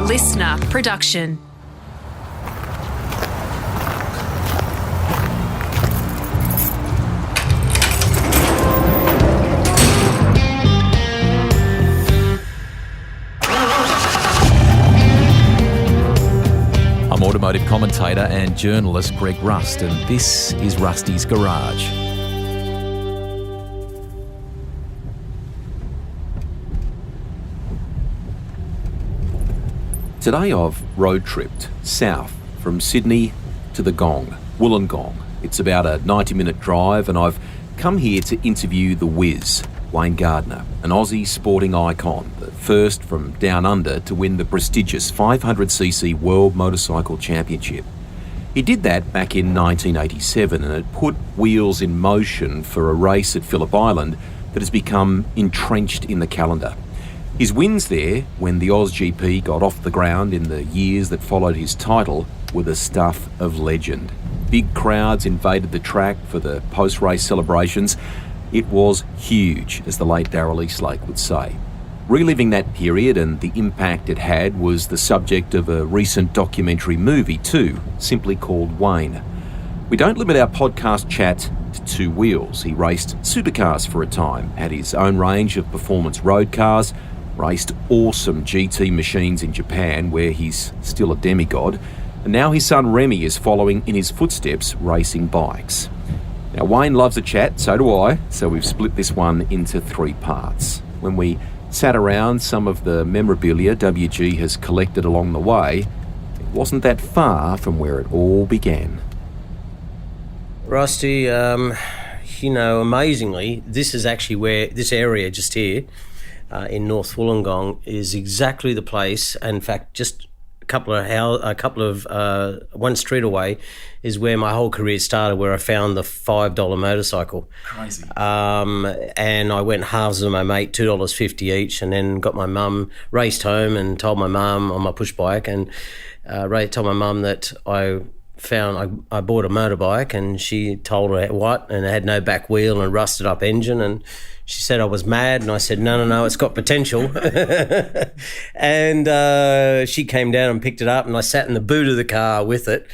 listener production. I'm automotive commentator and journalist Greg Rust, and this is Rusty's Garage. Today I've road tripped south from Sydney to the Wollongong. It's about a 90-minute drive, and I've come here to interview the Wiz, Wayne Gardner, an Aussie sporting icon, the first from down under to win the prestigious 500cc World Motorcycle Championship. He did that back in 1987, and it put wheels in motion for a race at Phillip Island that has become entrenched in the calendar. His wins there, when the AusGP got off the ground in the years that followed his title, were the stuff of legend. Big crowds invaded the track for the post-race celebrations. It was huge, as the late Darrell Eastlake would say. Reliving that period and the impact it had was the subject of a recent documentary movie too, simply called Wayne. We don't limit our podcast chat to two wheels. He raced supercars for a time, had his own range of performance road cars, raced awesome GT machines in Japan, where he's still a demigod, and now his son Remy is following in his footsteps, racing bikes. Now, Wayne loves a chat, so do I, so we've split this one into three parts. When we sat around some of the memorabilia WG has collected along the way, it wasn't that far from where it all began. Rusty, amazingly, this is actually where this area just here in North Wollongong is exactly the place. In fact, just one street away is where my whole career started, where I found the $5 motorcycle. Crazy. And I went halves with my mate, $2.50 each, and then got my mum, raced home and told my mum on my push bike, and told my mum that I bought a motorbike, and she told her what, and it had no back wheel and rusted up engine, and she said I was mad, and I said, no, it's got potential. And she came down and picked it up, and I sat in the boot of the car with it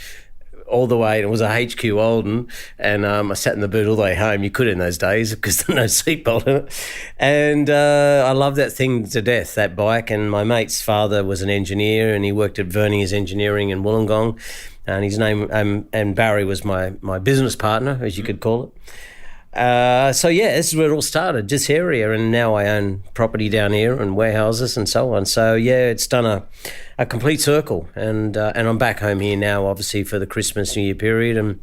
all the way. It was a HQ Olden, and I sat in the boot all the way home. You could in those days because there was no seatbelt in it. And I love that thing to death, that bike. And my mate's father was an engineer, and he worked at Vernier's Engineering in Wollongong. And his name, and Barry was my business partner, as you could call it. This is where it all started, this area, and now I own property down here and warehouses and so on. So it's done a complete circle, and I'm back home here now, obviously for the Christmas New Year period, and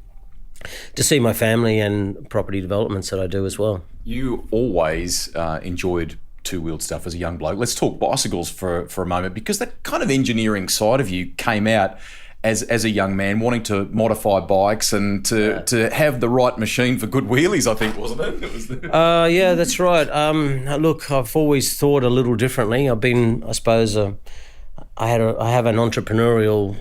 to see my family and property developments that I do as well. You always enjoyed two-wheeled stuff as a young bloke. Let's talk bicycles for a moment, because that kind of engineering side of you came out as a young man, wanting to modify bikes and to have the right machine for good wheelies, I think, wasn't it? Yeah, that's right. Look, I've always thought a little differently. I've been, I suppose, I have an entrepreneurial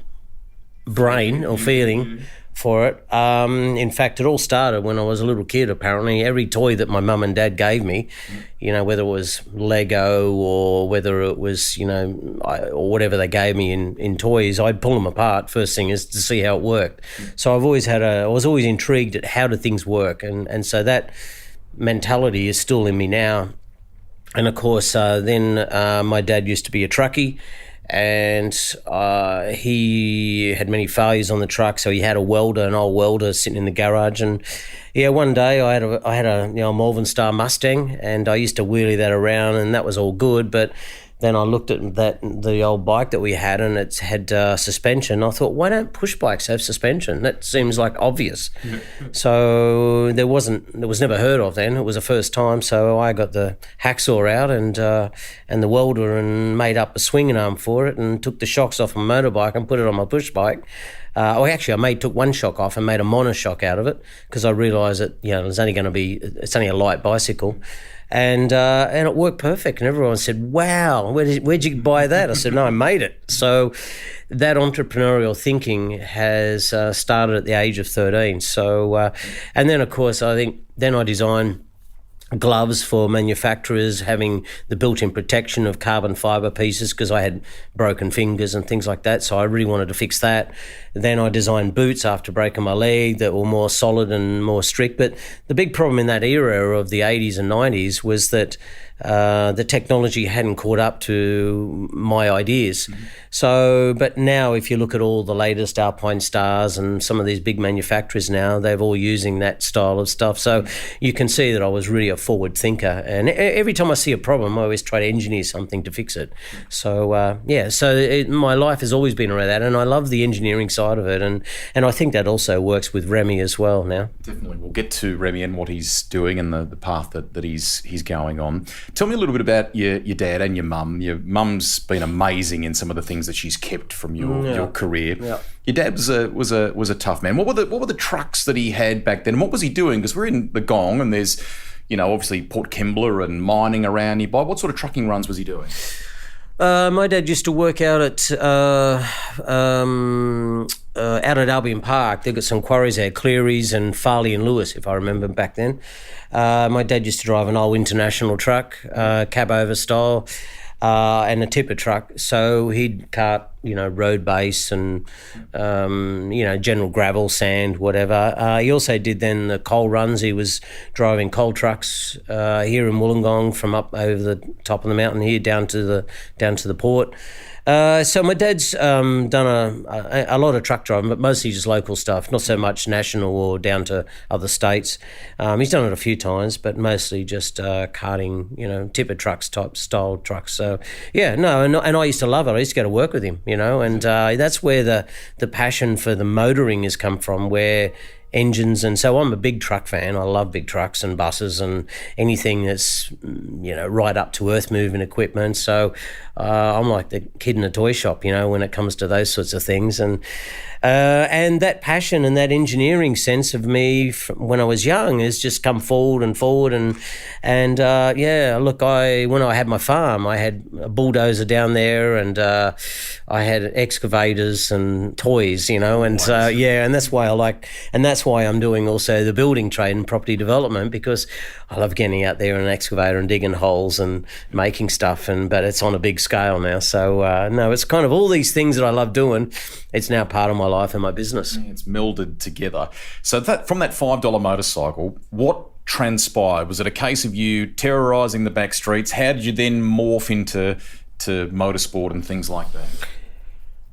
brain or feeling for it. In fact, it all started when I was a little kid, apparently. Every toy that my mum and dad gave me, whether it was Lego or whether it was, or whatever they gave me in toys, I'd pull them apart, first thing is, to see how it worked. So I was always intrigued at how do things work. And so that mentality is still in me now. And of course, then my dad used to be a truckie, and he had many failures on the truck, so he had an old welder sitting in the garage. And one day I had a Malvern Star Mustang, and I used to wheelie that around, and that was all good. But then I looked at the old bike that we had, and it had suspension. I thought, why don't push bikes have suspension? That seems like obvious. So it was never heard of then. It was the first time. So I got the hacksaw out and the welder and made up a swinging arm for it, and took the shocks off my motorbike and put it on my push bike. I took one shock off and made a monoshock out of it, because I realised that it's only a light bicycle. And it worked perfect, and everyone said, wow, where'd you buy that? I said, no, I made it. So that entrepreneurial thinking has started at the age of 13. So, and then of course, I think then I designed gloves for manufacturers, having the built-in protection of carbon fibre pieces because I had broken fingers and things like that, so I really wanted to fix that. Then I designed boots after breaking my leg that were more solid and more strict. But the big problem in that era of the 80s and 90s was that the technology hadn't caught up to my ideas. Mm-hmm. So, but now if you look at all the latest Alpine Stars and some of these big manufacturers now, they're all using that style of stuff. So you can see that I was really a forward thinker. And every time I see a problem, I always try to engineer something to fix it. So, my life has always been around that. And I love the engineering side of it. And I think that also works with Remy as well now. Definitely. We'll get to Remy and what he's doing and the path that he's going on. Tell me a little bit about your dad and your mum. Your mum's been amazing in some of the things that she's kept from your career. Yeah. Your dad was a tough man. What were the trucks that he had back then? And what was he doing? Because we're in the Gong and there's, obviously Port Kembla and mining around nearby. What sort of trucking runs was he doing? My dad used to work out at Albion Park. They've got some quarries there, Cleary's and Farley and Lewis, if I remember back then. My dad used to drive an old international truck, cab over style, and a tipper truck. So he'd cart, road base and, general gravel, sand, whatever. He also did then the coal runs. He was driving coal trucks here in Wollongong from up over the top of the mountain here down to the port. So my dad's done a lot of truck driving, but mostly just local stuff, not so much national or down to other states. He's done it a few times, but mostly just carting, tipper trucks, type style trucks. So, and I used to love it. I used to go to work with him, and that's where the passion for the motoring has come from, where engines, and so I'm a big truck fan. I love big trucks and buses and anything that's right up to earth moving equipment. So I'm like the kid in a toy shop, when it comes to those sorts of things. And that passion and that engineering sense of me from when I was young has just come forward. And look, when I had my farm, I had a bulldozer down there, and I had excavators and toys, and that's why I'm doing also the building trade and property development, because I love getting out there in an excavator and digging holes and making stuff, but it's on a big scale now. So it's kind of all these things that I love doing. It's now part of my life and my business. Yeah, it's melded together. So from that $5 motorcycle, what transpired? Was it a case of you terrorising the back streets? How did you then morph into motorsport and things like that?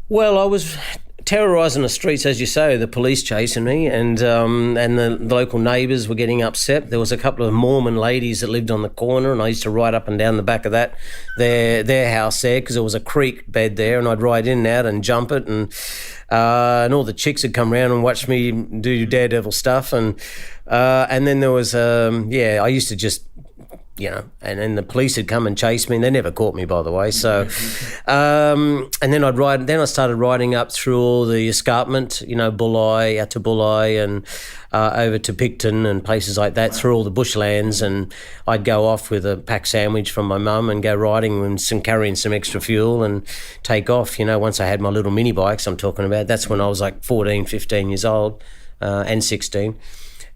Well, I was terrorising the streets, as you say, the police chasing me, and the local neighbours were getting upset. There was a couple of Mormon ladies that lived on the corner, and I used to ride up and down the back of their house there, because there was a creek bed there, and I'd ride in and out and jump it, and all the chicks would come around and watch me do daredevil stuff, and then there was I used to just and then the police had come and chased me, and they never caught me, by the way. So, and then I started riding up through all the escarpment, Bulli, out to Bulli, and over to Picton and places like that, through all the bushlands. And I'd go off with a pack sandwich from my mum and go riding and carrying some extra fuel and take off. Once I had my little mini bikes, I'm talking about, that's when I was like 14, 15 years old, and 16.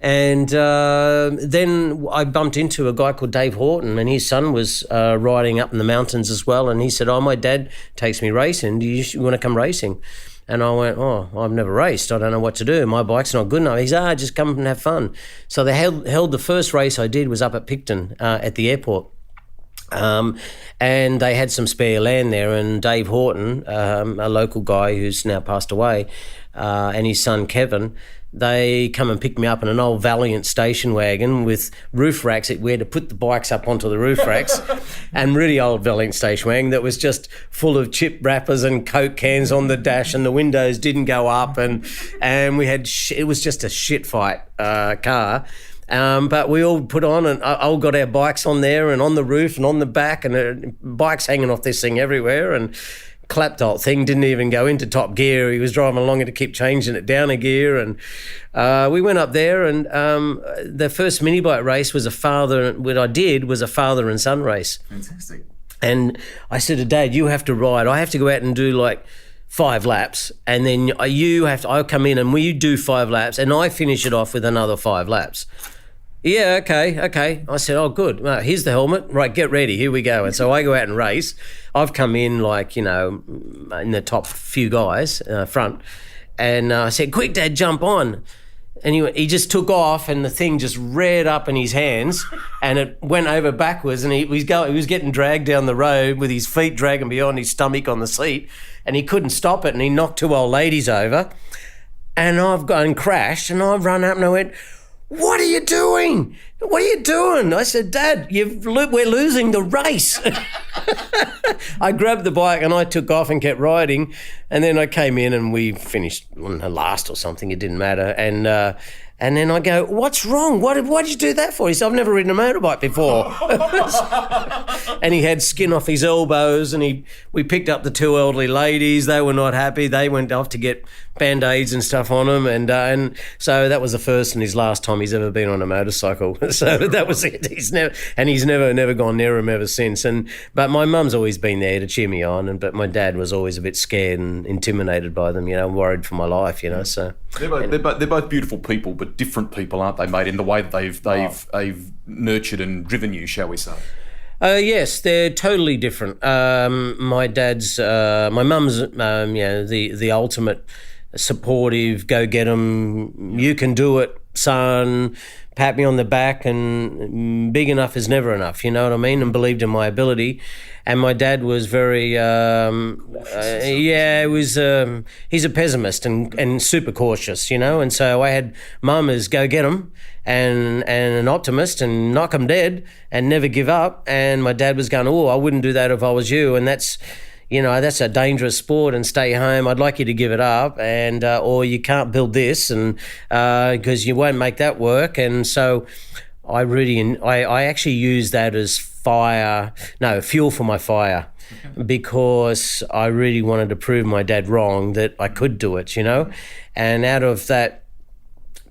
And then I bumped into a guy called Dave Horton, and his son was riding up in the mountains as well. And he said, my dad takes me racing. Do you want to come racing? And I went, I've never raced. I don't know what to do. My bike's not good enough. He said, just come and have fun. So they held the first race I did was up at Picton at the airport. And they had some spare land there, and Dave Horton, a local guy who's now passed away, and his son Kevin, they come and pick me up in an old Valiant station wagon with roof racks. We had to put the bikes up onto the roof racks, and really old Valiant station wagon that was just full of chip wrappers and Coke cans on the dash, and the windows didn't go up, and we had it was just a shit fight car. But we all put on, and all got our bikes on there and on the roof and on the back, and bikes hanging off this thing everywhere, and clapbolt thing didn't even go into top gear. He was driving along and to keep changing it down a gear, and we went up there, and the first mini bike race was a father and son race. Fantastic. And I said to Dad, you have to ride. I have to go out and do like 5 laps, and then I'll come in and we do 5 laps, and I finish it off with another 5 laps. Yeah, okay. I said, oh, good. Well, here's the helmet. Right, get ready. Here we go. And so I go out and race. I've come in like, in the top few guys front. And I said, quick, Dad, jump on. And he just took off, and the thing just reared up in his hands, and it went over backwards, and he was getting dragged down the road with his feet dragging beyond his stomach on the seat, and he couldn't stop it, and he knocked two old ladies over, and I've gone and crashed, and I've run up and I went, what are you doing? What are you doing? I said, Dad, we're losing the race. I grabbed the bike and I took off and kept riding, and then I came in and we finished last or something. It didn't matter. And then I go, what's wrong? Why did you do that for? He said, I've never ridden a motorbike before. And he had skin off his elbows, and we picked up the two elderly ladies. They were not happy. They went off to get Band-Aids and stuff on them. And so that was the first and his last time he's ever been on a motorcycle. So that was it. He's never gone near him ever since. But my mum's always been there to cheer me on. But my dad was always a bit scared and intimidated by them, worried for my life, so. They're both beautiful people, but different people, aren't they, mate, in the way that they've nurtured and driven you, shall we say? Yes, they're totally different. My mum's, the ultimate supportive, go get 'em, you can do it, son, pat me on the back, and big enough is never enough, you know what I mean, and believed in my ability. And my dad was very, he's a pessimist and super cautious, and so I had mum as go get 'em and an optimist and knock 'em dead and never give up, and my dad was going, oh, I wouldn't do that if I was you, and that's a dangerous sport, and stay home. I'd like you to give it up, and or you can't build this, and because you won't make that work. And so I actually use that as fuel for my fire, because I really wanted to prove my dad wrong, that I could do it, and out of that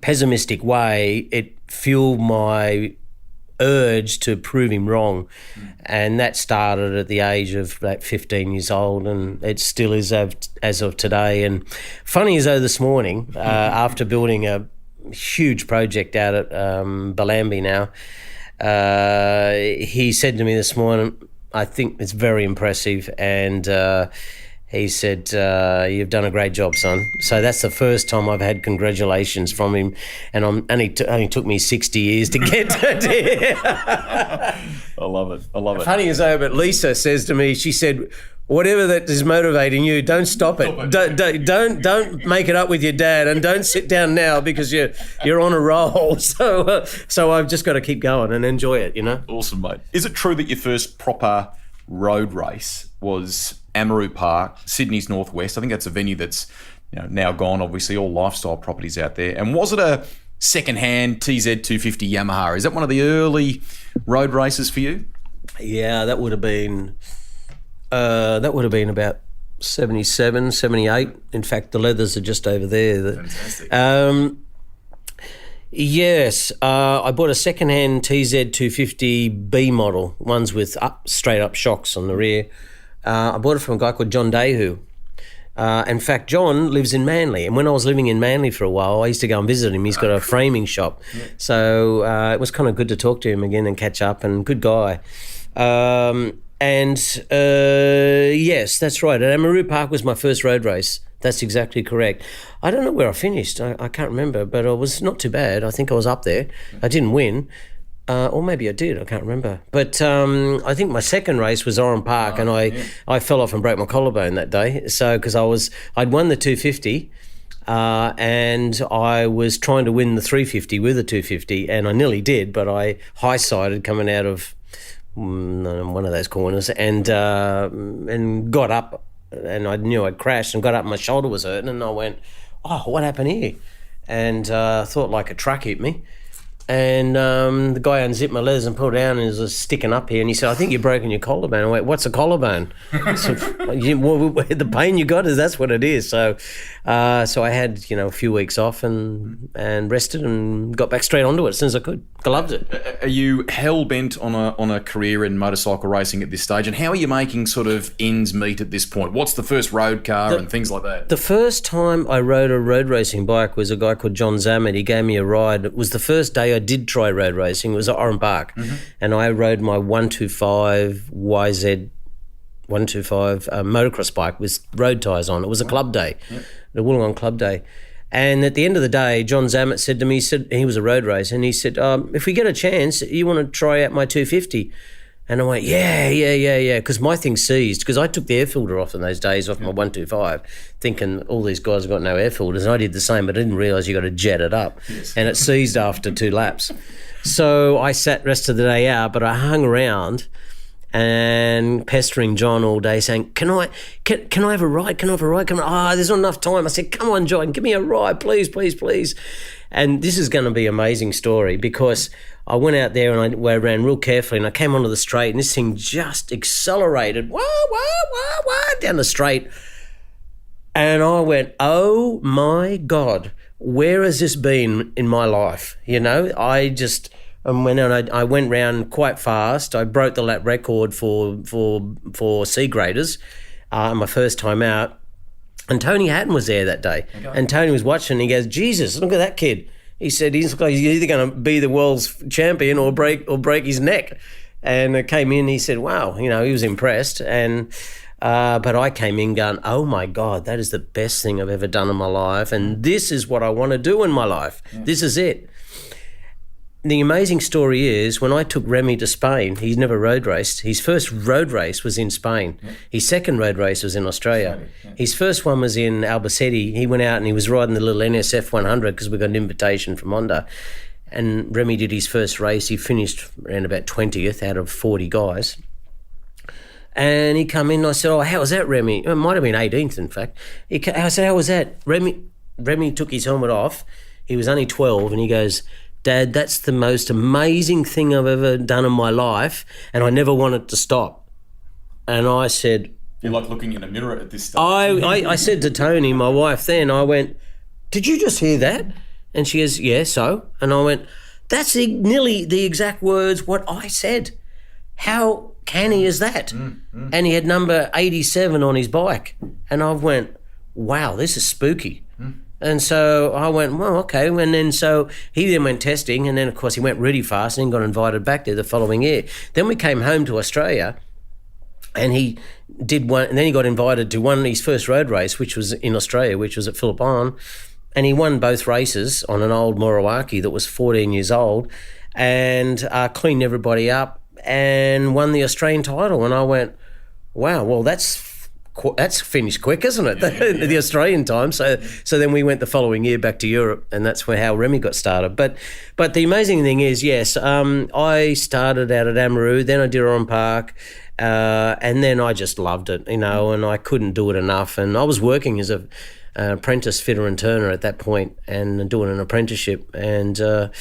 pessimistic way, it fueled my urge to prove him wrong. And that started at the age of about 15 years old, and it still is as of today. And funny as though this morning, after building a huge project out at Bellambi now, he said to me this morning, I think it's very impressive, and he said, you've done a great job, son. So that's the first time I've had congratulations from him, and only took me 60 years to get to here. I love it. Funny as though, but Lisa says to me, she said, whatever that is motivating you, don't stop it. Don't make it up with your dad, and don't sit down now, because you're on a roll. So I've just got to keep going and enjoy it, Awesome, mate. Is it true that your first proper road race was Amaroo Park, Sydney's northwest? I think that's a venue that's now gone, obviously, all lifestyle properties out there. And was it a second-hand TZ250 Yamaha? Is that one of the early road races for you? Yeah, that would have been about 77, 78. In fact, the leathers are just over there. Fantastic. Yes, I bought a second-hand TZ250 B model, ones with straight-up shocks on the rear. I bought it from a guy called John Dayhu. In fact, John lives in Manly, and when I was living in Manly for a while, I used to go and visit him. He's got a framing shop. Yeah. So it was kind of good to talk to him again and catch up, and good guy. Yes, that's right. At Amaroo Park was my first road race. That's exactly correct. I don't know where I finished. I can't remember, but I was not too bad. I think I was up there. I didn't win. Or maybe I did. I can't remember. But I think my second race was Oran Park, and I fell off and broke my collarbone that day. So because I'd won the 250, and I was trying to win the 350 with the 250, and I nearly did, but I high-sided coming out of one of those corners and got up, and I knew I'd crashed, and got up and my shoulder was hurting, and I went, oh, what happened here? And thought like a truck hit me. And the guy unzipped my leathers and pulled down, and it was sticking up here. And he said, I think you've broken your collarbone. I went, what's a collarbone? So, the pain you got, that's what it is. So I had, a few weeks off and rested and got back straight onto it as soon as I could. I loved it. Are you hell-bent on a career in motorcycle racing at this stage? And how are you making sort of ends meet at this point? What's the first road car and things like that? The first time I rode a road racing bike was a guy called John Zammit. He gave me a ride. It was the first day I I did try road racing was at Oran Park, and I rode my 125 YZ 125 motocross bike with road tyres on. It was a club day, the Wollongong Club Day. And at the end of the day, John Zammit said to me, he was a road racer, and he said, if we get a chance, you want to try out my 250? And I went, yeah, because my thing seized, because I took the air filter off in those days off my 125, thinking all these guys have got no air filters, and I did the same, but I didn't realise you got to jet it up, and it seized after 2 laps. So I sat the rest of the day out, but I hung around and pestering John all day saying, can I have a ride? There's not enough time. I said, come on, John, give me a ride, please. And this is going to be an amazing story, because I went out there and I ran real carefully, and I came onto the straight, and this thing just accelerated, down the straight. And I went, oh my God, where has this been in my life? You know, I went round quite fast. I broke the lap record for C graders my first time out. And Tony Hatton was there that day. Okay. And Tony was watching, and he goes, Jesus, look at that kid. He said he's either going to be the world's champion or break his neck. And I came in, he said, wow, you know, he was impressed. And but I came in going, oh my God, that is the best thing I've ever done in my life. And this is what I want to do in my life. Yeah. This is it. The amazing story is, when I took Remy to Spain, he's never road raced. His first road race was in Spain. Yeah. His second road race was in Australia. Yeah. His first one was in Albacete. He went out and he was riding the little NSF 100 because we got an invitation from Honda. And Remy did his first race. He finished around about 20th out of 40 guys. And he come in and I said, oh, how was that, Remy? It might have been 18th, in fact. I said, how was that? Remy took his helmet off. He was only 12, and he goes, Dad, that's the most amazing thing I've ever done in my life, and I never want it to stop. And I said... You're like looking in a mirror at this stage. I said to Tony, my wife then, I went, did you just hear that? And she goes, yeah, so? And I went, that's nearly the exact words what I said. How canny is that? And he had number 87 on his bike. And I went, wow, this is spooky. And so I went, well, okay. And then so he then went testing, and then, of course, he went really fast and got invited back there the following year. Then we came home to Australia, and he did one, and then he got invited to his first road race, which was in Australia, which was at Phillip Island, and he won both races on an old Morawaki that was 14 years old, and cleaned everybody up and won the Australian title. And I went, wow, well, that's finished quick, isn't it? Yeah. The Australian time. So then we went the following year back to Europe, and that's how Remy got started. But the amazing thing is, yes, I started out at Amaroo, then I did Oran Park, and then I just loved it, you know, and I couldn't do it enough. And I was working as an apprentice fitter and turner at that point, and doing an apprenticeship. And so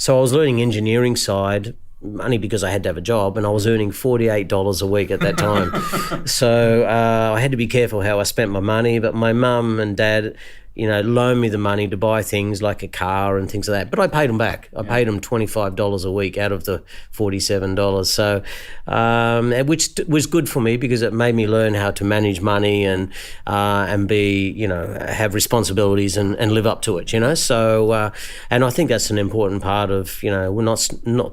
I was learning engineering side, only because I had to have a job, and I was earning $48 a week at that time. So I had to be careful how I spent my money, but my mum and dad, you know, loaned me the money to buy things like a car and things like that. But I paid them back. I paid them $25 a week out of the $47. So, which was good for me, because it made me learn how to manage money and be, you know, have responsibilities and live up to it, you know. So, and I think that's an important part of, you know,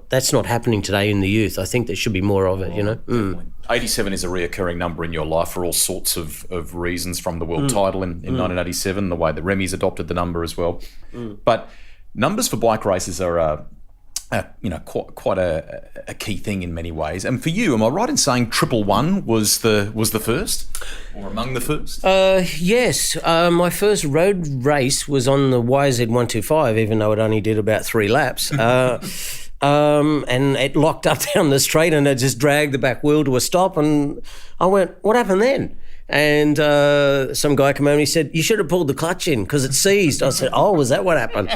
that's not happening today in the youth. I think there should be more of it, you know. 87 is a reoccurring number in your life for all sorts of reasons, from the world title in 1987, the way that Remy's adopted the number as well. But numbers for bike races are, you know, quite a key thing in many ways. And for you, am I right in saying 111 was the first, or among the first? Yes. My first road race was on the YZ125, even though it only did about 3 laps. And it locked up down the straight, and it just dragged the back wheel to a stop. And I went, what happened then? And some guy came over and he said, you should have pulled the clutch in because it seized. I said, oh, was that what happened?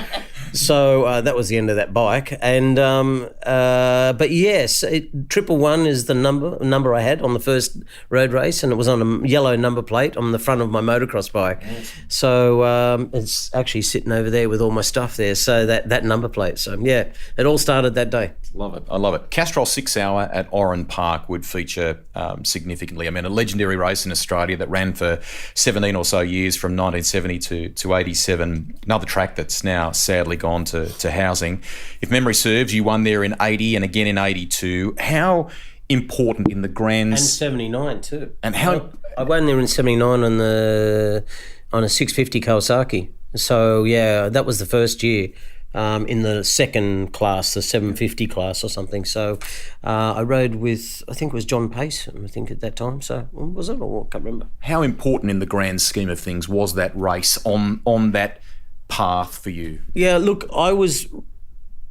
So that was the end of that bike. And but yes, 111 is the number I had on the first road race, and it was on a yellow number plate on the front of my motocross bike. Yes. So it's actually sitting over there with all my stuff there. So that number plate. So yeah, it all started that day. Love it. I love it. Castrol 6 Hour at Oran Park would feature significantly. I mean, a legendary race in Australia that ran for 17 or so years, from 1970 to 87. Another track that's now sadly gone to housing. If memory serves, you won there in 80 and again in 82. How important in the grand... And 79 too. And how... I won there in 79 on a 650 Kawasaki. So, yeah, that was the first year. In the second class, the 750 class or something. So I rode with, I think it was John Pace, I think at that time. So was it, or I can't remember. How important in the grand scheme of things was that race on that path for you? Yeah, look, I was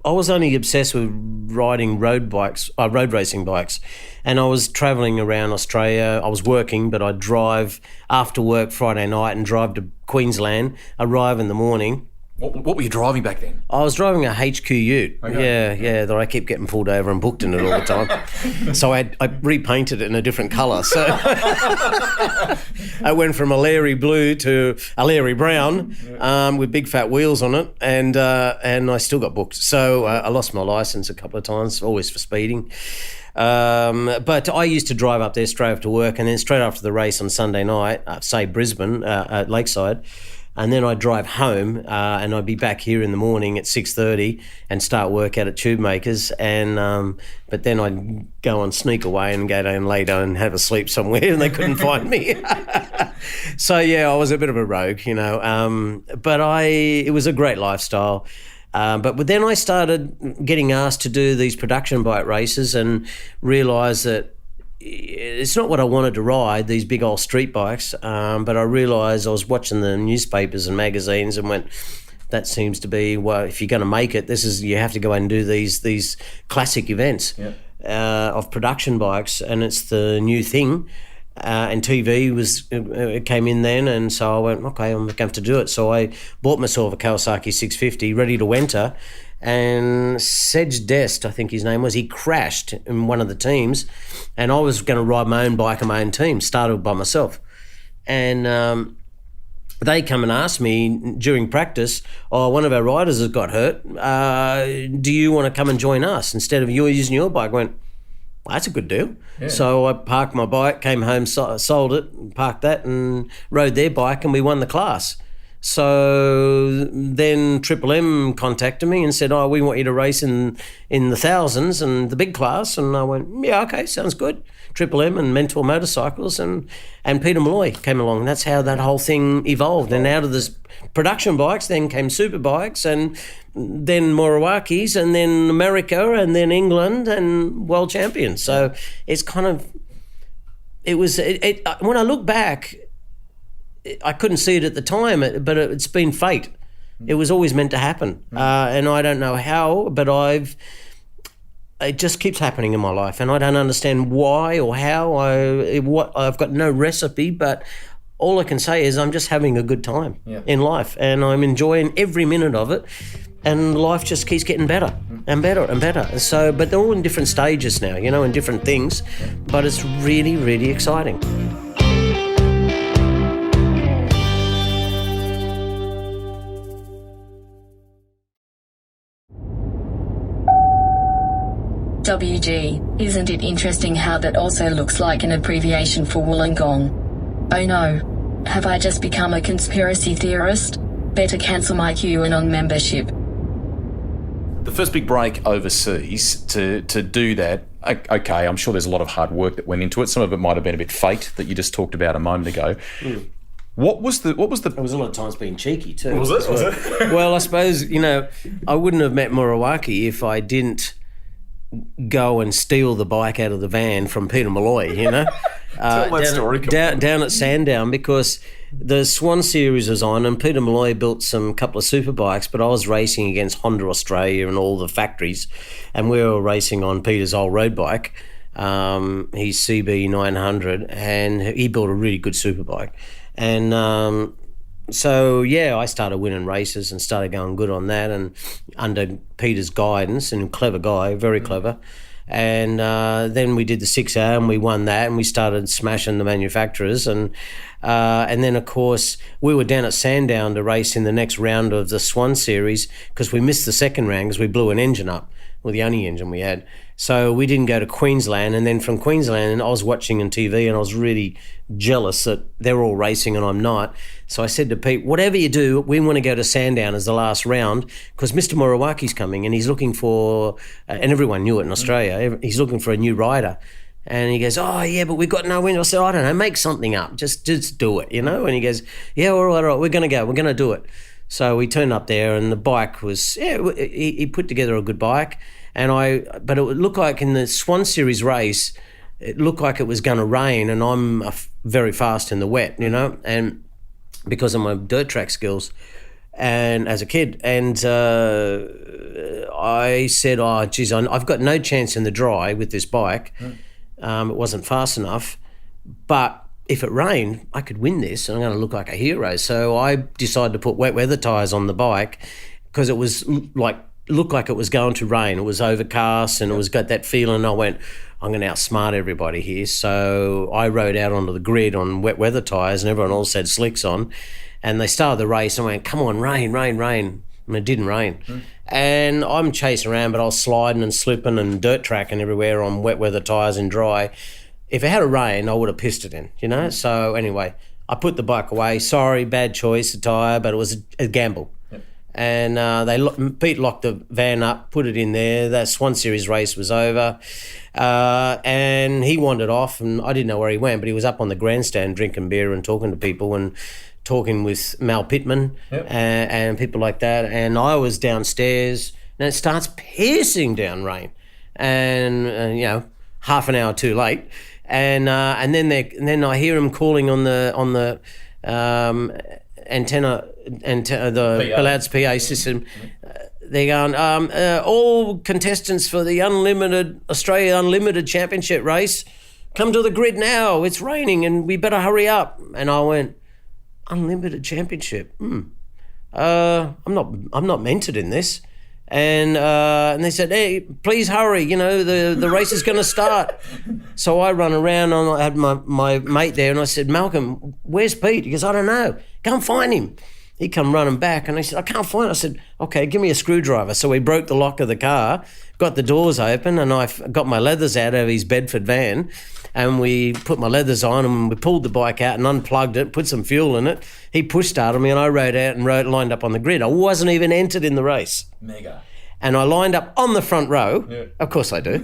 only obsessed with riding road racing bikes, and I was travelling around Australia. I was working, but I'd drive after work Friday night and drive to Queensland, arrive in the morning. What were you driving back then? I was driving a HQ Ute. Okay. Yeah, that I kept getting pulled over and booked in it all the time. So I repainted it in a different colour. So I went from a Larry blue to a Larry brown with big fat wheels on it, and I still got booked. So I lost my licence a couple of times, always for speeding. But I used to drive up there straight after work, and then straight after the race on Sunday night, say Brisbane at Lakeside. And then I'd drive home and I'd be back here in the morning at 6:30 and start work out at Tube Makers. And but then I'd go and sneak away and go down and lay down and have a sleep somewhere, and they couldn't find me. So, yeah, I was a bit of a rogue, you know. But it was a great lifestyle. But then I started getting asked to do these production bike races and realised that it's not what I wanted to ride, these big old street bikes, but I realised I was watching the newspapers and magazines and went, that seems to be, well, if you're going to make it, you have to go and do these classic events of production bikes, and it's the new thing. And TV came in then, and so I went, okay, I'm going to have to do it. So I bought myself a Kawasaki 650 ready to enter, and Sedge Dest, I think his name was, he crashed in one of the teams, and I was going to ride my own bike and my own team, started by myself. And they come and ask me during practice, one of our riders has got hurt, do you want to come and join us instead of you using your bike? I went, well, that's a good deal. Yeah. So I parked my bike, came home, sold it, parked that, and rode their bike, and we won the class. So then Triple M contacted me and said, we want you to race in the thousands and the big class. And I went, yeah, okay, sounds good. Triple M and Mentor Motorcycles and Peter Malloy came along. And that's how that whole thing evolved. And out of this production bikes then came super bikes, and then Morawakis, and then America, and then England, and World Champion. So it's kind of, when I look back, I couldn't see it at the time, but it's been fate. It was always meant to happen. And I don't know how, but it just keeps happening in my life, and I don't understand why or how. I've got no recipe, but all I can say is I'm just having a good time in life, and I'm enjoying every minute of it, and life just keeps getting better and better and better. So, but they're all in different stages now, you know, in different things, but it's really, really exciting. WG, isn't it interesting how that also looks like an abbreviation for Wollongong? Oh no, have I just become a conspiracy theorist? Better cancel my QAnon membership. The first big break overseas, to do that, okay, I'm sure there's a lot of hard work that went into it. Some of it might have been a bit fate that you just talked about a moment ago. What was the? There was a lot of times being cheeky too. Was it? Well, I suppose, you know, I wouldn't have met Morawaki if I didn't go and steal the bike out of the van from Peter Malloy, you know. Tell that story. Down at Sandown, because the Swan Series was on, and Peter Malloy built some couple of super bikes, but I was racing against Honda Australia and all the factories, and we were racing on Peter's old road bike, his CB 900, and he built a really good super bike. And so, yeah, I started winning races and started going good on that, and under Peter's guidance, and clever guy, very clever. And then we did the 6R and we won that, and we started smashing the manufacturers. And then, of course, we were down at Sandown to race in the next round of the Swan Series because we missed the second round because we blew an engine up, well, the only engine we had. So we didn't go to Queensland. And then from Queensland, I was watching on TV and I was really jealous that they're all racing and I'm not. So I said to Pete, whatever you do, we want to go to Sandown as the last round because Mr. Moriwaki's coming and he's looking for, and everyone knew it in Australia, he's looking for a new rider. And he goes, oh, yeah, but we've got no wind. I said, I don't know, make something up. Just do it, you know? And he goes, yeah, all right, we're going to go. We're going to do it. So we turned up there and the bike was, he put together a good bike. But it looked like in the Swan Series race, it looked like it was going to rain and I'm very fast in the wet, you know, and because of my dirt track skills and as a kid. And I said, oh, geez, I've got no chance in the dry with this bike. It wasn't fast enough, but if it rained, I could win this and I'm going to look like a hero. So I decided to put wet weather tyres on the bike because it was looked like it was going to rain. It was overcast and it was got that feeling. I went, I'm going to outsmart everybody here. So I rode out onto the grid on wet weather tyres and everyone else had slicks on. And they started the race and I went, come on, rain. And it didn't rain. And I'm chasing around, but I was sliding and slipping and dirt tracking everywhere on wet weather tyres and dry. If it had a rain, I would have pissed it in, you know? So anyway, I put the bike away. Sorry, bad choice, the tyre, but it was a gamble. Yep. And Pete locked the van up, put it in there. That Swan Series race was over. And he wandered off, and I didn't know where he went, but he was up on the grandstand drinking beer and talking to people and talking with Mal Pittman. Yep. And people like that. And I was downstairs, and it starts piercing down rain. And you know, half an hour too late. And then I hear him calling on the antenna, the Ballad's PA system. They're going, all contestants for the Australia Unlimited Championship race, come to the grid now. It's raining and we better hurry up. And I went, Unlimited Championship? I'm not entered in this. And they said, hey, please hurry, you know, the race is going to start. So I run around and I had my mate there and I said, Malcolm, where's Pete? He goes, I don't know. Go and find him. He come running back and he said, I can't find him. I said, okay, give me a screwdriver. So we broke the lock of the car, got the doors open, and I got my leathers out of his Bedford van and we put my leathers on and we pulled the bike out and unplugged it, put some fuel in it. He push started me and I rode out and lined up on the grid. I wasn't even entered in the race. Mega. And I lined up on the front row. Yeah. Of course I do.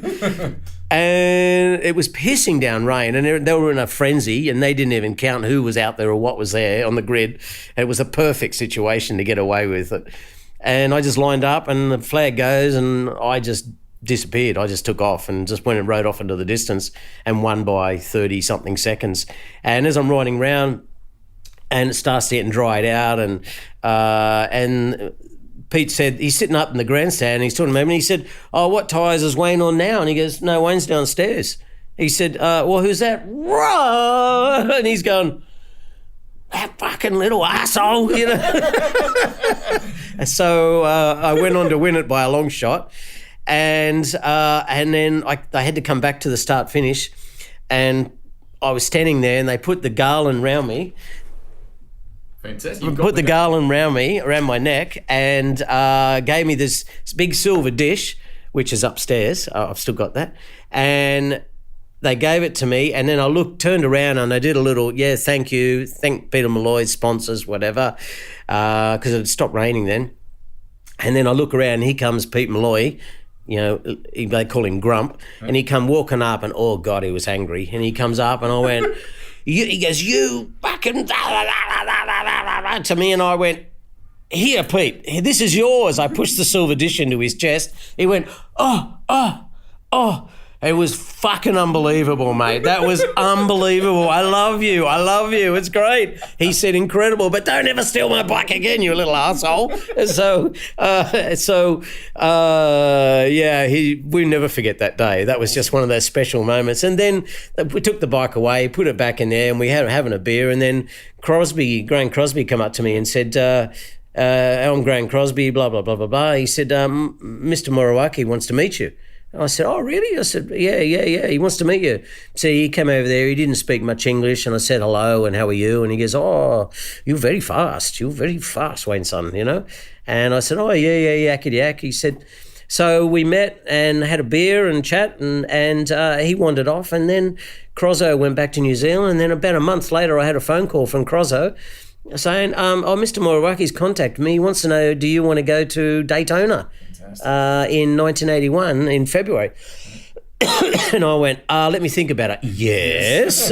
And it was pissing down rain and they were in a frenzy and they didn't even count who was out there or what was there on the grid. And it was a perfect situation to get away with it. And I just lined up and the flag goes and I just disappeared. I just took off and just went and rode off into the distance and won by 30-something seconds. And as I'm riding around and it starts getting dried out and Pete said, he's sitting up in the grandstand and he's talking to me and he said, oh, what tyres is Wayne on now? And he goes, no, Wayne's downstairs. He said, well, who's that? And he's going, that fucking little asshole, you know. And so I went on to win it by a long shot. And then I had to come back to the start-finish and I was standing there and they put the garland round me. Put the garland around my neck and gave me this big silver dish, which is upstairs. I've still got that. And they gave it to me and then I turned around and I did a little, thank you, thank Peter Malloy's sponsors, whatever, because it had stopped raining then. And then I look around and here comes Pete Malloy, you know, they call him Grump, and he come walking up and, oh, God, he was angry. And he comes up and I went... He goes, you fucking to me, and I went, here, Pete, this is yours. I pushed the silver dish into his chest. He went, oh. It was fucking unbelievable, mate. That was unbelievable. I love you. It's great. He said, incredible, but don't ever steal my bike again, you little asshole. We never forget that day. That was just one of those special moments. And then we took the bike away, put it back in there, and we had having a beer. And then Graham Crosby come up to me and said, I'm Graham Crosby, blah, blah, blah, blah, blah. He said, Mr. Moriwaki wants to meet you. I said, oh, really? I said, yeah, he wants to meet you. So he came over there, he didn't speak much English, and I said, hello, and how are you? And he goes, oh, you're very fast, Wayne son, you know? And I said, oh, yeah, yakety yak. He said, So we met and had a beer and chat, and he wandered off, and then Crozzo went back to New Zealand, and then about a month later I had a phone call from Crozzo saying, Mr. Moriwaki's contacted me. He wants to know, do you want to go to Daytona in 1981 in February? And I went, let me think about it. Yes.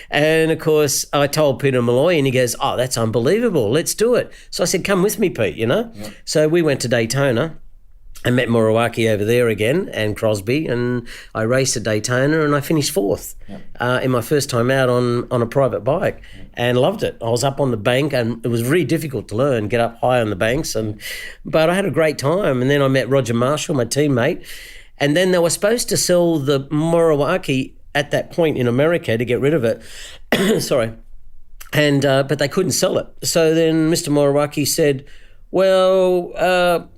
And, of course, I told Peter Malloy, and he goes, that's unbelievable. Let's do it. So I said, come with me, Pete, Yep. So we went to Daytona. I met Moriwaki over there again and Crosby, and I raced at Daytona, and I finished fourth in my first time out on a private bike, and loved it. I was up on the bank, and it was really difficult to learn, get up high on the banks, but I had a great time. And then I met Roger Marshall, my teammate, and then they were supposed to sell the Moriwaki at that point in America to get rid of it. Sorry. And but they couldn't sell it. So then Mr. Moriwaki said, well,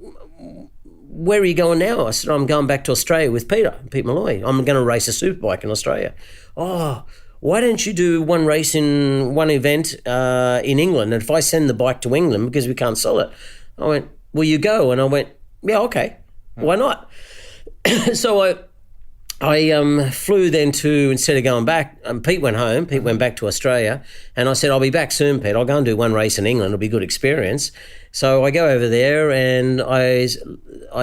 where are you going now? I said, I'm going back to Australia with Pete Malloy. I'm going to race a superbike in Australia. Oh, why don't you do one race in one event in England? And if I send the bike to England because we can't sell it. I went, will you go? And I went, yeah, okay. Why not? So I flew then instead of going back, Pete went home. Pete went back to Australia. And I said, I'll be back soon, Pete. I'll go and do one race in England. It'll be a good experience. So I go over there, and I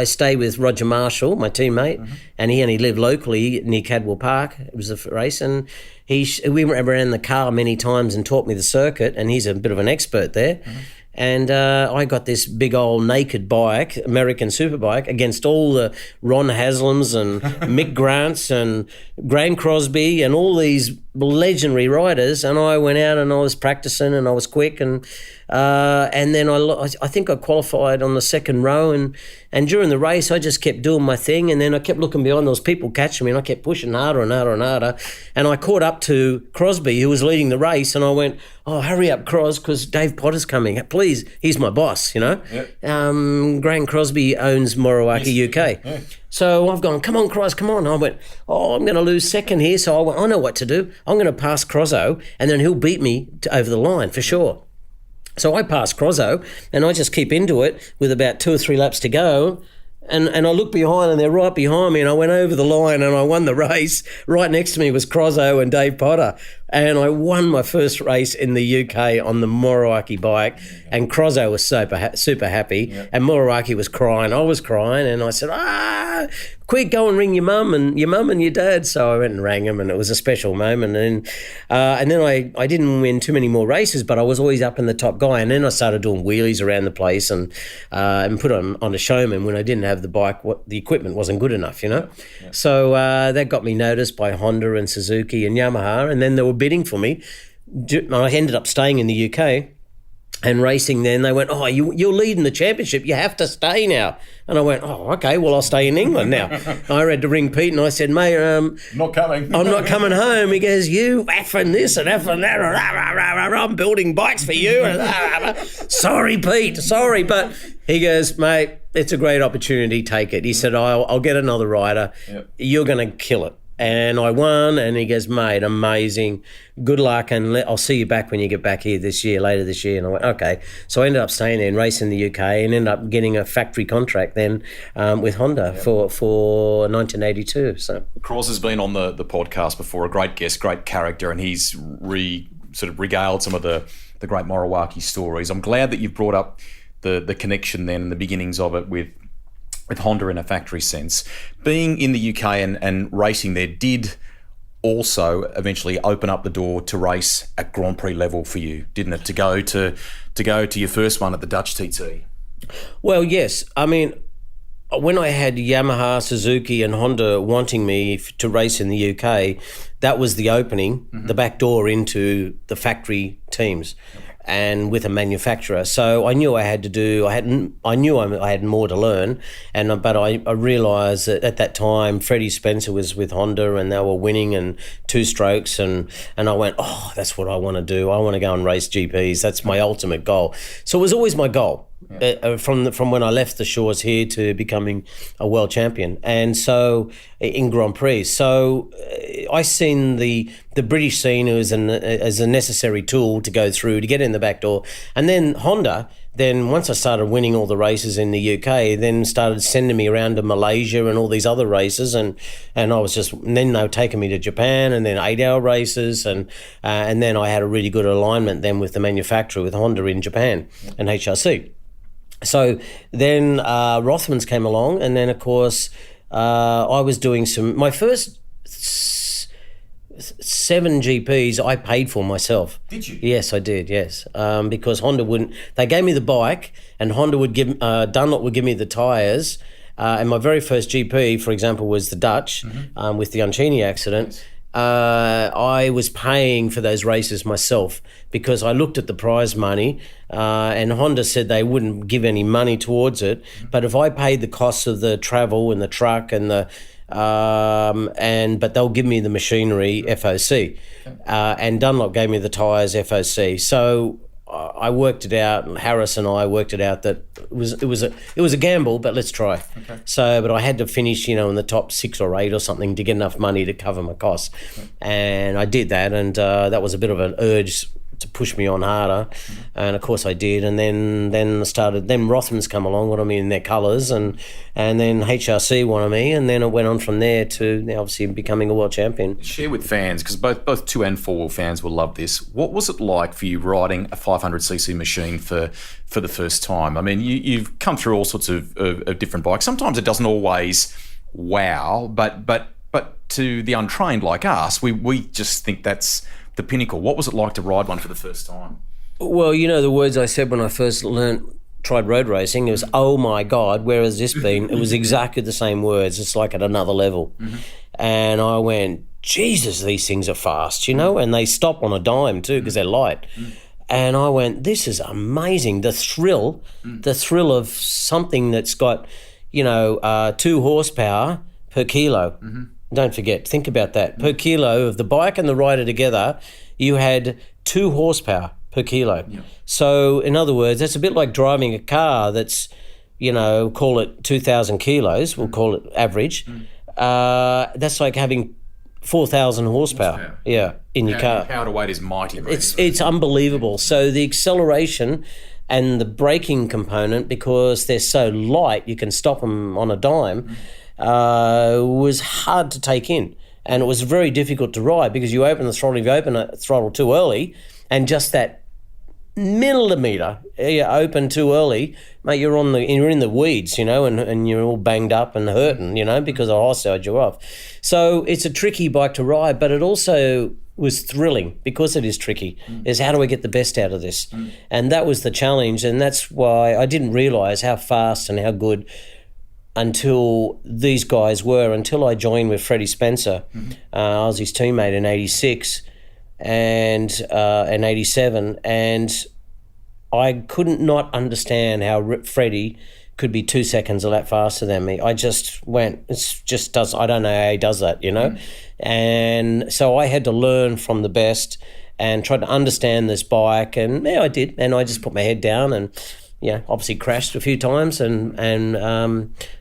stay with Roger Marshall, my teammate, and he only lived locally near Cadwell Park. It was a race, and we went around the car many times and taught me the circuit, and he's a bit of an expert there. And I got this big old naked bike, American superbike, against all the Ron Haslams and Mick Grants and Graham Crosby and all these legendary riders. And I went out and I was practicing, and I was quick, and then I think I qualified on the second row, and during the race I just kept doing my thing, and then I kept looking behind those people catching me, and I kept pushing harder and harder and harder, and I caught up to Crosby, who was leading the race, and I went, hurry up, Cros, because Dave Potter's coming, please, he's my boss, Yep. Graham Crosby owns Moriwaki UK. Yeah. So I've gone, come on, Cros, come on. I went, I'm going to lose second here. So I went, I know what to do. I'm going to pass Crozzo, and then he'll beat me over the line for sure. So I passed Crozzo, and I just keep into it with about 2 or 3 laps to go. And I looked behind, and they're right behind me, and I went over the line, and I won the race. Right next to me was Crozzo and Dave Potter, and I won my first race in the UK on the Moriwaki bike, and Crozzo was super happy, and Moriwaki was crying. I was crying, and I said, quick, go and ring your mum and your dad. So I went and rang them, and it was a special moment. And then I didn't win too many more races, but I was always up in the top guy. And then I started doing wheelies around the place and put on a showman when I didn't have the bike. The equipment wasn't good enough, Yeah. So that got me noticed by Honda and Suzuki and Yamaha, and then they were bidding for me. I ended up staying in the UK and racing then. They went, you're leading the championship, you have to stay now. And I went, okay, well, I'll stay in England now. I had to ring Pete, and I said, mate, not coming. I'm not coming home. He goes, you effing this and effing that. I'm building bikes for you. Sorry, Pete, sorry. But he goes, mate, it's a great opportunity, take it. He said, I'll get another rider. Yep. You're going to kill it. And I won, and he goes, mate, amazing, good luck, and I'll see you back when you get back here later this year. And I went, okay. So I ended up staying there and racing in the UK, and ended up getting a factory contract then with Honda for 1982. So Cross has been on the podcast before, a great guest, great character, and he's sort of regaled some of the great Moriwaki stories. I'm glad that you've brought up the connection then and the beginnings of it with Honda in a factory sense. Being in the UK and racing there did also eventually open up the door to race at Grand Prix level for you, didn't it? To go to your first one at the Dutch TT. Well, yes. I mean, when I had Yamaha, Suzuki and Honda wanting me to race in the UK, that was the opening, the back door into the factory teams. And with a manufacturer, so I knew I had to do. I had more to learn, but I realised that at that time Freddie Spencer was with Honda and they were winning and 2 strokes, and I went, that's what I want to do. I want to go and race GPs. That's my ultimate goal. So it was always my goal. From when I left the shores here to becoming a world champion, and so in Grand Prix. So I seen the British scene as a necessary tool to go through to get in the back door, and then Honda. then once I started winning all the races in the UK, then started sending me around to Malaysia and all these other races, and I was and then they were taking me to Japan, and then 8-hour races, and then I had a really good alignment then with the manufacturer, with Honda in Japan and HRC. So then Rothmans came along, and then of course I was doing my first 7 GPs I paid for myself. Did you? Yes, I did, yes. Because Honda wouldn't, they gave me the bike, and Honda would Dunlop would give me the tyres. And my very first GP, for example, was the Dutch, with the Uncini accident. I was paying for those races myself because I looked at the prize money, and Honda said they wouldn't give any money towards it. But if I paid the costs of the travel and the truck and but they'll give me the machinery FOC, and Dunlop gave me the tyres FOC. So I worked it out. Harris and I worked it out that it was a gamble, but let's try. Okay. So, but I had to finish, in the top 6 or 8 or something to get enough money to cover my costs, and I did that, and that was a bit of an urge to push me on harder, and of course I did. And then Rothmans come along, wanted me in their colours, and then HRC wanted me, and then it went on from there to obviously becoming a world champion. Share with fans, because both 2 and 4-wheel fans will love this. What was it like for you riding a 500cc machine for the first time? I mean, you've come through all sorts of different bikes. Sometimes it doesn't always wow, but to the untrained like us, we just think that's the pinnacle. What was it like to ride one for the first time? Well, the words I said when I first tried road racing, it was, oh my God, where has this been? It was exactly the same words. It's like at another level. And I went, Jesus, these things are fast, and they stop on a dime too because they're light. And I went, this is amazing. The thrill of something that's got, 2 horsepower per kilo. Don't forget, think about that. Per kilo of the bike and the rider together, you had 2 horsepower per kilo. Yeah. So, in other words, that's a bit like driving a car that's, call it 2,000 kilos, we'll call it average. That's like having 4,000 horsepower. Yeah, in your car. Power to weight is mighty. It's unbelievable. So the acceleration and the braking component, because they're so light, you can stop them on a dime, was hard to take in, and it was very difficult to ride because you open the throttle, if you open a throttle too early, and just that millimetre open too early, mate, you're in the weeds, and you're all banged up and hurting, because the horse side you off. So it's a tricky bike to ride, but it also was thrilling because it is tricky. Is how do I get the best out of this? And that was the challenge, and that's why I didn't realise how fast and how good until these guys were, until I joined with Freddie Spencer. I was his teammate in 86 and 87, and I couldn't not understand how Freddie could be 2 seconds a lap faster than me. I just went, I don't know how he does that, And so I had to learn from the best and try to understand this bike, and I did, and I just put my head down and obviously crashed a few times,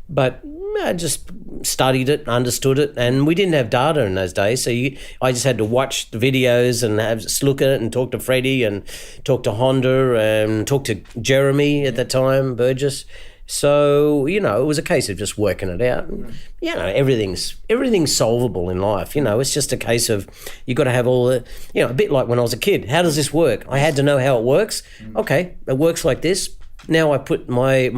but I just studied it, understood it, and we didn't have data in those days, so I just had to watch the videos and look at it and talk to Freddie and talk to Honda and talk to Jeremy at that time, Burgess. So, it was a case of just working it out. Everything's solvable in life. It's just a case of you got to have all the, a bit like when I was a kid. How does this work? I had to know how it works. Okay, it works like this. Now I put my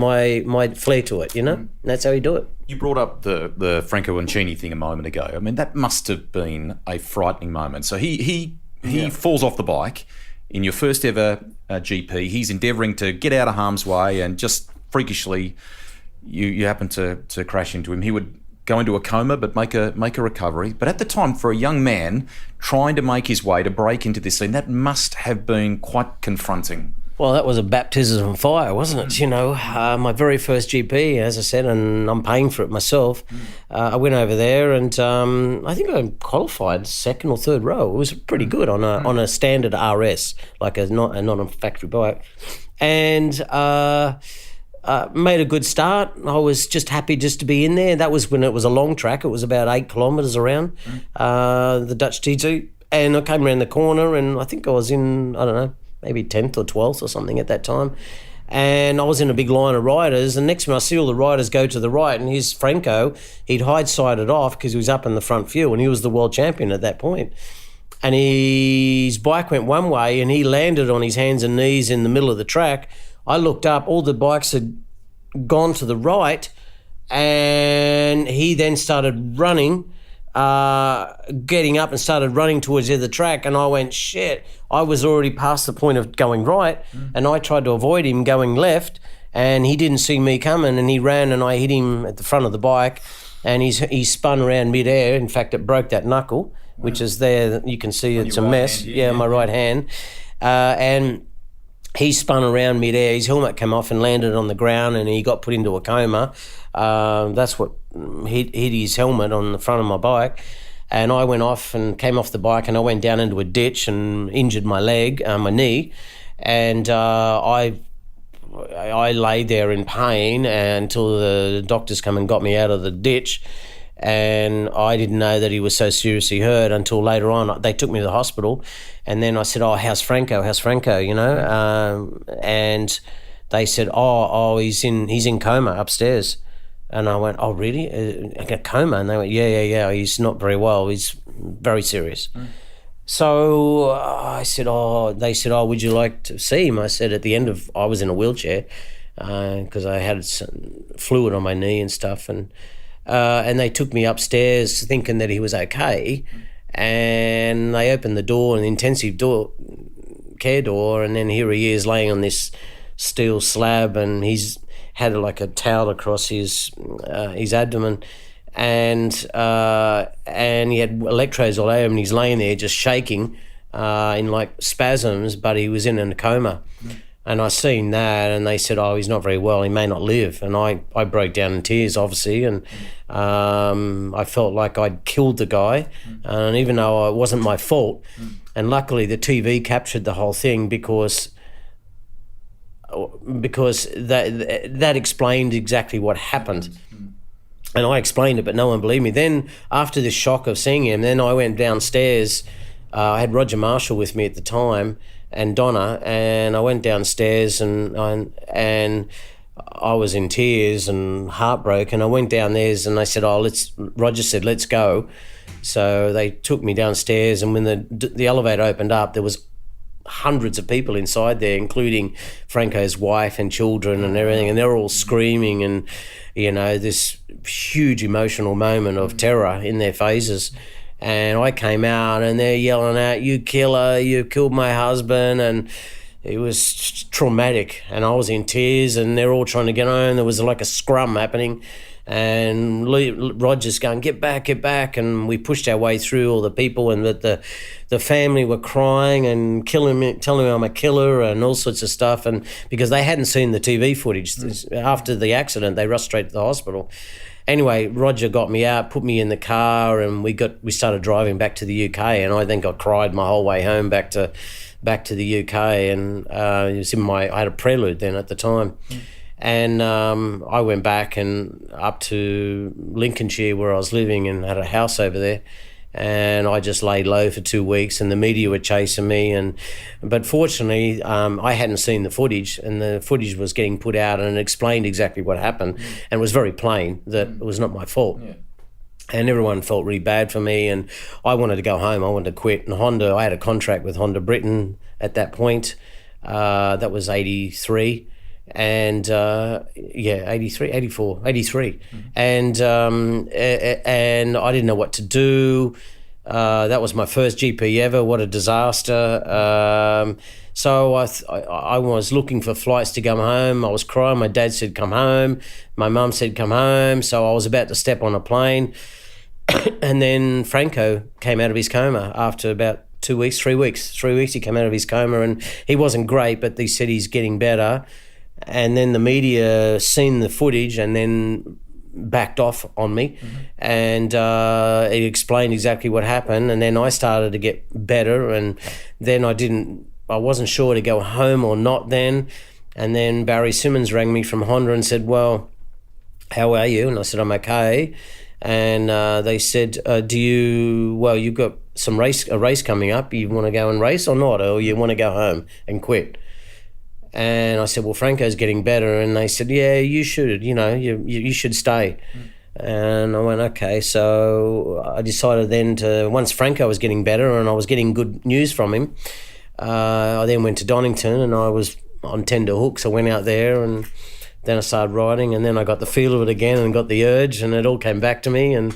flair to it, And that's how you do it. You brought up the Franco Uncini thing a moment ago. I mean, that must have been a frightening moment. So he falls off the bike in your first ever GP. He's endeavouring to get out of harm's way, and just freakishly, you happen to crash into him. He would go into a coma, but make a recovery. But at the time, for a young man trying to make his way to break into this scene, that must have been quite confronting. Well, that was a baptism of fire, wasn't it? My very first GP, as I said, and I'm paying for it myself. I went over there, and I think I qualified 2nd or 3rd row. It was pretty good on a standard RS, like not a factory bike, and made a good start. I was just happy just to be in there. That was when it was a long track. It was about 8 kilometres around the Dutch T2, and I came around the corner, and I think I was in, I don't know, maybe 10th or 12th or something at that time. And I was in a big line of riders, and next to me I see all the riders go to the right, and here's Franco. He'd hide-sided off because he was up in the front field, and he was the world champion at that point. And his bike went one way, and he landed on his hands and knees in the middle of the track. I looked up, all the bikes had gone to the right, and he then started running, getting up and started running towards the other track, and I went, shit, I was already past the point of going right, and I tried to avoid him going left, and he didn't see me coming, and he ran, and I hit him at the front of the bike, and he spun around mid-air. In fact, it broke that knuckle, which is there. You can see it's a mess. Yeah, my right hand. And he spun around mid-air. His helmet came off and landed on the ground, and he got put into a coma. That's what hit his helmet on the front of my bike. And I went off and came off the bike, and I went down into a ditch and injured my leg, my knee. And I lay there in pain until the doctors come and got me out of the ditch. And I didn't know that he was so seriously hurt until later on. They took me to the hospital, and then I said, "Oh, how's Franco? How's Franco?" You know, and they said, "Oh, he's in coma upstairs." And I went, "Oh, really? A coma?" And they went, "Yeah. He's not very well. He's very serious." So I said, they said, would you like to see him? I said, I was in a wheelchair because I had some fluid on my knee and stuff, and they took me upstairs thinking that he was okay, and they opened the door, an intensive care door, and then here he is laying on this steel slab, and he's had like a towel across his abdomen, and he had electrodes all over him, and he's laying there just shaking in like spasms, but he was in a coma. And I seen that, and they said, he's not very well, he may not live. And I broke down in tears, obviously, and I felt like I'd killed the guy, and even though it wasn't my fault. And luckily the TV captured the whole thing because that explained exactly what happened. And I explained it, but no one believed me. Then after this shock of seeing him, then I went downstairs. I had Roger Marshall with me at the time, and Donna, and I went downstairs, and I was in tears and heartbroken. I went down there, and they said, Roger said, let's go. So they took me downstairs, and when the elevator opened up, there was hundreds of people inside there, including Franco's wife and children and everything, and they're all screaming, and this huge emotional moment of terror in their faces. And I came out, and they're yelling out, "You killer, you killed my husband," and it was traumatic, and I was in tears, and they're all trying to get on. There was like a scrum happening, and Roger's going, get back, and we pushed our way through all the people, and that the family were crying and telling me I'm a killer and all sorts of stuff, and because they hadn't seen the TV footage. After the accident, they rushed straight to the hospital. Anyway, Roger got me out, put me in the car, and we started driving back to the UK, and I think I cried my whole way home back to the UK, and it was I had a Prelude then at the time. And I went back and up to Lincolnshire where I was living, and had a house over there, and I just laid low for 2 weeks, and the media were chasing me, but fortunately I hadn't seen the footage, and the footage was getting put out, and it explained exactly what happened, and it was very plain that it was not my fault. And everyone felt really bad for me, and I wanted to go home. I wanted to quit. And Honda, I had a contract with Honda Britain at that point. That was 83. And 83, 84, 83. And I didn't know what to do. That was my first GP ever. What a disaster. So I was looking for flights to come home. I was crying. My dad said, come home. My mum said, come home. So I was about to step on a plane. And then Franco came out of his coma after about 2 weeks, 3 weeks. 3 weeks he came out of his coma, and he wasn't great, but they said he's getting better. And then the media seen the footage and then backed off on me, and it explained exactly what happened. And then I started to get better, and then I wasn't sure to go home or not then. And then Barry Simmons rang me from Honda and said, well, how are you? And I said, I'm okay. And they said, you've got a race coming up. You want to go and race or not? Or you want to go home and quit? And I said, well, Franco's getting better. And they said, yeah, you should, you should stay. And I went, okay. So I decided then once Franco was getting better and I was getting good news from him, I then went to Donington and I was on tender hooks. I went out there and then I started riding, and then I got the feel of it again and got the urge, and it all came back to me, and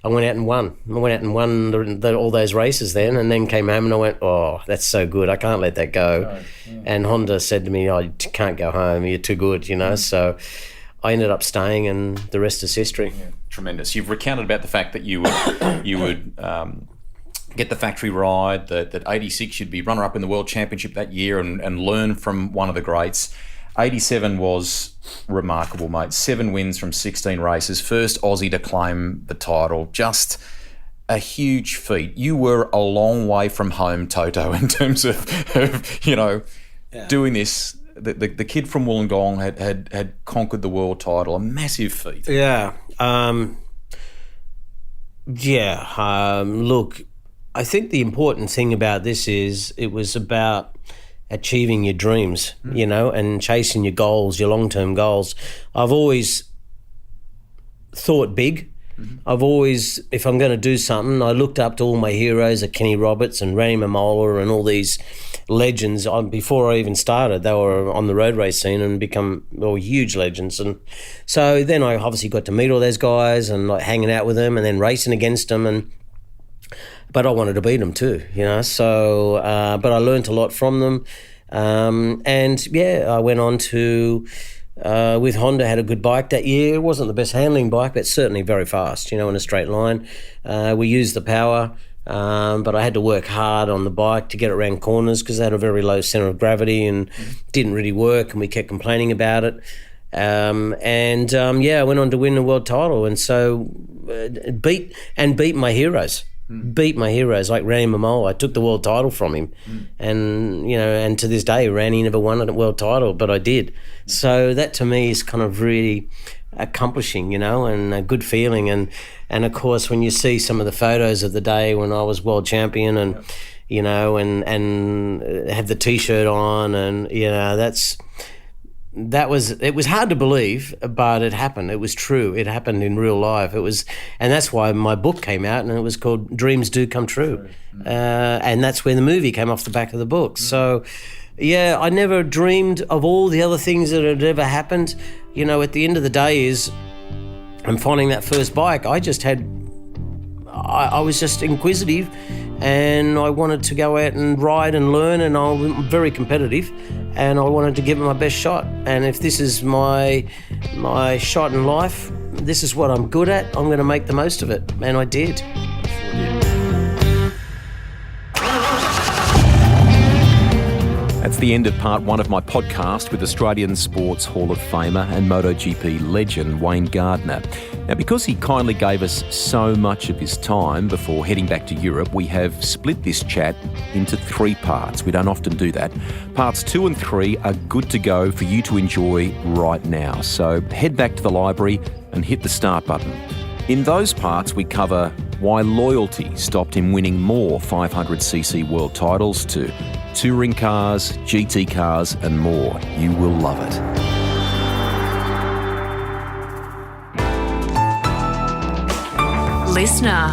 I went out and won. I went out and won all those races then, and then came home and I went, oh, that's so good. I can't let that go. Right, yeah. And Honda said to me, oh, you can't go home. You're too good, So I ended up staying, and the rest is history. Yeah, tremendous. You've recounted about the fact that you would get the factory ride, that 86 you'd be runner-up in the World Championship that year and learn from one of the greats. 87 was remarkable, mate. 7 wins from 16 races. First Aussie to claim the title. Just a huge feat. You were a long way from home, Toto, in terms of doing this. The kid from Wollongong had conquered the world title. A massive feat. Yeah. Look, I think the important thing about this is it was about achieving your dreams, and chasing your goals, your long-term goals. I've always thought big. I've always, if I'm going to do something, I looked up to all my heroes, Kenny Roberts and Randy Mamola and all these legends. Before I even started, they were on the road race scene and were huge legends. And so then I obviously got to meet all those guys and like hanging out with them and then racing against them. But I wanted to beat them too, So, but I learnt a lot from them. I went on to, with Honda, had a good bike that year. It wasn't the best handling bike, but certainly very fast, in a straight line. We used the power, but I had to work hard on the bike to get it around corners because they had a very low centre of gravity and didn't really work, and we kept complaining about it. I went on to win the world title, and so beat my heroes. Beat my heroes like Randy Mamola. I took the world title from him, and to this day, Randy never won a world title, but I did. So that to me is kind of really accomplishing, and a good feeling. And of course, when you see some of the photos of the day when I was world champion, and and have the T-shirt on, and it was hard to believe, but it happened. It was true. It happened in real life. And that's why my book came out, and it was called Dreams Do Come True. And that's where the movie came off the back of the book. So, yeah, I never dreamed of all the other things that had ever happened. At the end of the day I'm finding that first bike. I was just inquisitive, and I wanted to go out and ride and learn, and I'm very competitive, and I wanted to give it my best shot. And if this is my shot in life, this is what I'm good at, I'm going to make the most of it. And I did. That's the end of part 1 of my podcast with Australian Sports Hall of Famer and MotoGP legend Wayne Gardner. Now, because he kindly gave us so much of his time before heading back to Europe, we have split this chat into 3 parts. We don't often do that. Parts 2 and 3 are good to go for you to enjoy right now. So head back to the library and hit the start button. In those parts, we cover why loyalty stopped him winning more 500cc world titles to touring cars, GT cars and more. You will love it. Listener.